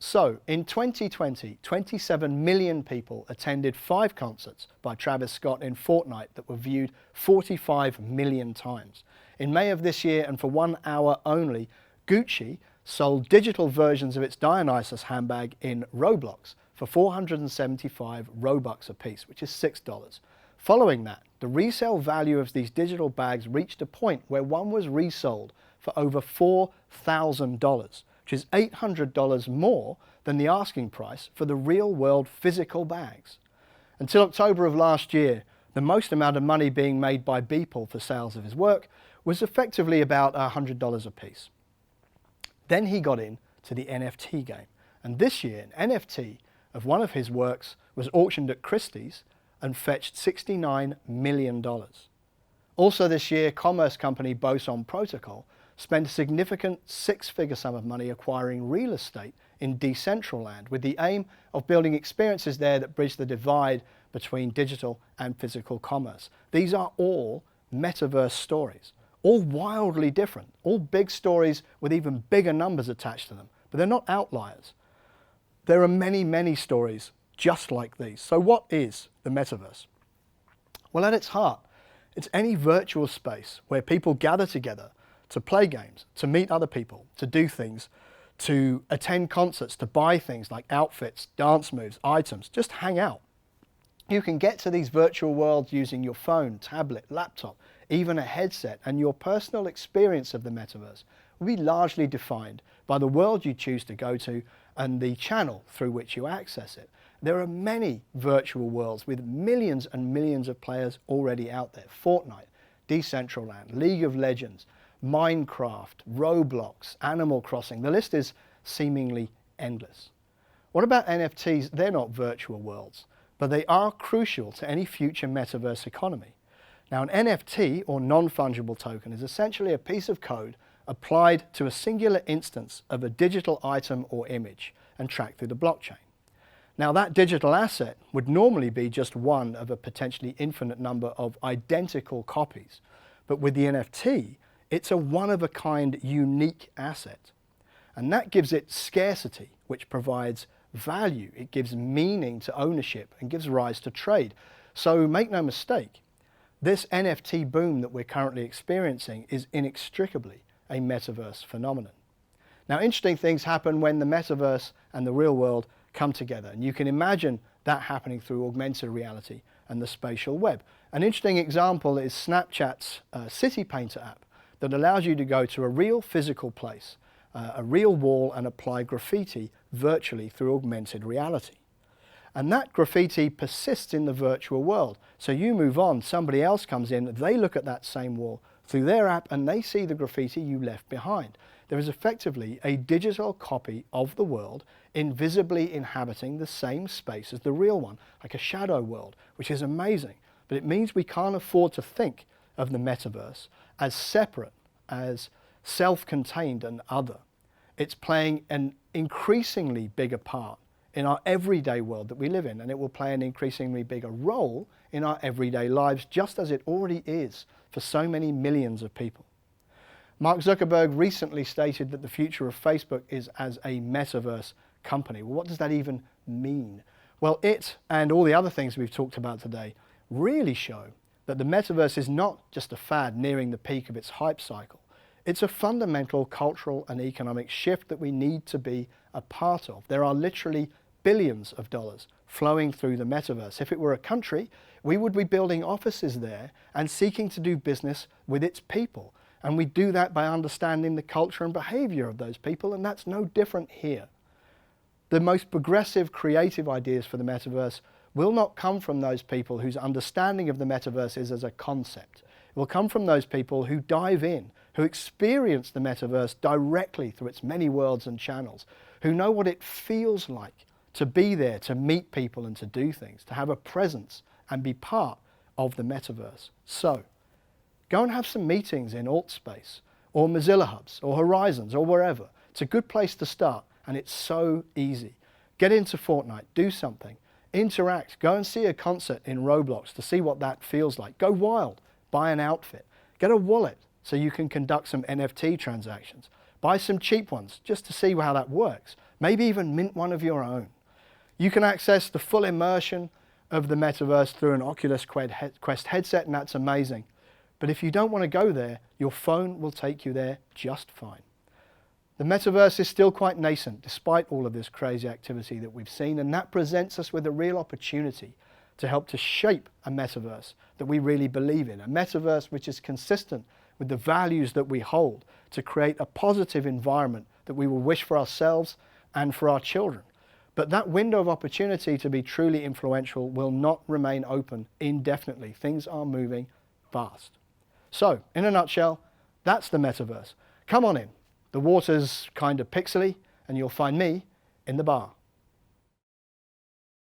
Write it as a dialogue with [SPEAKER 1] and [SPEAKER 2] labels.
[SPEAKER 1] So, in 2020, 27 million people attended 5 concerts by Travis Scott in Fortnite that were viewed 45 million times. In May of this year, and for 1 hour only, Gucci sold digital versions of its Dionysus handbag in Roblox for 475 Robux apiece, which is $6. Following that, the resale value of these digital bags reached a point where one was resold for over $4,000, which is $800 more than the asking price for the real-world physical bags. Until October of last year, the most amount of money being made by Beeple for sales of his work was effectively about $100 a piece. Then he got into the NFT game, and this year an NFT of one of his works was auctioned at Christie's and fetched $69 million. Also this year, commerce company Boson Protocol spent a significant 6-figure sum of money acquiring real estate in Decentraland with the aim of building experiences there that bridge the divide between digital and physical commerce. These are all metaverse stories, all wildly different, all big stories with even bigger numbers attached to them, but they're not outliers. There are many, many stories just like these. So what is the metaverse? Well, at its heart, it's any virtual space where people gather together to play games, to meet other people, to do things, to attend concerts, to buy things like outfits, dance moves, items, just hang out. You can get to these virtual worlds using your phone, tablet, laptop, even a headset, and your personal experience of the metaverse will be largely defined by the world you choose to go to and the channel through which you access it. There are many virtual worlds with millions and millions of players already out there. Fortnite, Decentraland, League of Legends, Minecraft, Roblox, Animal Crossing. The list is seemingly endless. What about NFTs? They're not virtual worlds, but they are crucial to any future metaverse economy. Now, an NFT, or non-fungible token, is essentially a piece of code applied to a singular instance of a digital item or image and tracked through the blockchain. Now, that digital asset would normally be just one of a potentially infinite number of identical copies, but with the NFT, it's a one-of-a-kind unique asset. And that gives it scarcity, which provides value. It gives meaning to ownership and gives rise to trade. So make no mistake, this NFT boom that we're currently experiencing is inextricably a metaverse phenomenon. Now, interesting things happen when the metaverse and the real world come together, and you can imagine that happening through augmented reality and the spatial web. An interesting example is Snapchat's City Painter app that allows you to go to a real physical place, a real wall, and apply graffiti virtually through augmented reality. And that graffiti persists in the virtual world. So you move on, somebody else comes in, they look at that same wall through their app and they see the graffiti you left behind. There is effectively a digital copy of the world invisibly inhabiting the same space as the real one, like a shadow world, which is amazing. But it means we can't afford to think of the metaverse as separate, as self-contained and other. It's playing an increasingly bigger part in our everyday world that we live in, and it will play an increasingly bigger role in our everyday lives, just as it already is for so many millions of people. Mark Zuckerberg recently stated that the future of Facebook is as a metaverse company. Well, what does that even mean? Well, it and all the other things we've talked about today really show that the metaverse is not just a fad nearing the peak of its hype cycle. It's a fundamental cultural and economic shift that we need to be a part of. There are literally billions of dollars flowing through the metaverse. If it were a country, we would be building offices there and seeking to do business with its people. And we do that by understanding the culture and behavior of those people, and that's no different here. The most progressive, creative ideas for the metaverse will not come from those people whose understanding of the metaverse is as a concept. It will come from those people who dive in, who experience the metaverse directly through its many worlds and channels, who know what it feels like to be there, to meet people and to do things, to have a presence and be part of the metaverse. So, go and have some meetings in AltSpace, or Mozilla Hubs, or Horizons, or wherever. It's a good place to start, and it's so easy. Get into Fortnite, do something, interact, go and see a concert in Roblox to see what that feels like. Go wild, buy an outfit, get a wallet so you can conduct some NFT transactions, buy some cheap ones just to see how that works. maybe even mint one of your own. You can access the full immersion of the metaverse through an Oculus Quest headset, and that's amazing. But if you don't want to go there, your phone will take you there just fine. The metaverse is still quite nascent, despite all of this crazy activity that we've seen, and that presents us with a real opportunity to help to shape a metaverse that we really believe in, a metaverse which is consistent with the values that we hold, to create a positive environment that we will wish for ourselves and for our children. But that window of opportunity to be truly influential will not remain open indefinitely. Things are moving fast. So, in a nutshell, that's the metaverse. Come on in. The water's kind of pixely, and you'll find me in the bar.